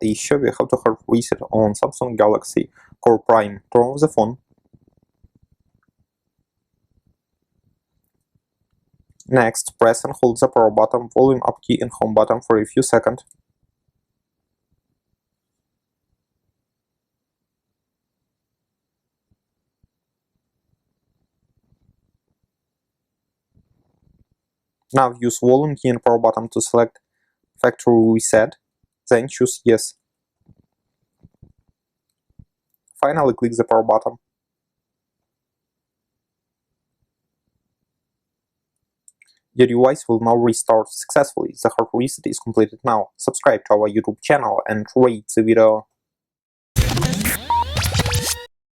issue, we have to hard reset on Samsung Galaxy Core Prime. Turn off the phone. Next, press and hold the power button, volume up key and home button for a few seconds. Now use volume key and power button to select factory reset, then choose yes. Finally, click the power button. Your device will now restart successfully. The hard reset is completed now. Subscribe to our YouTube channel and rate the video.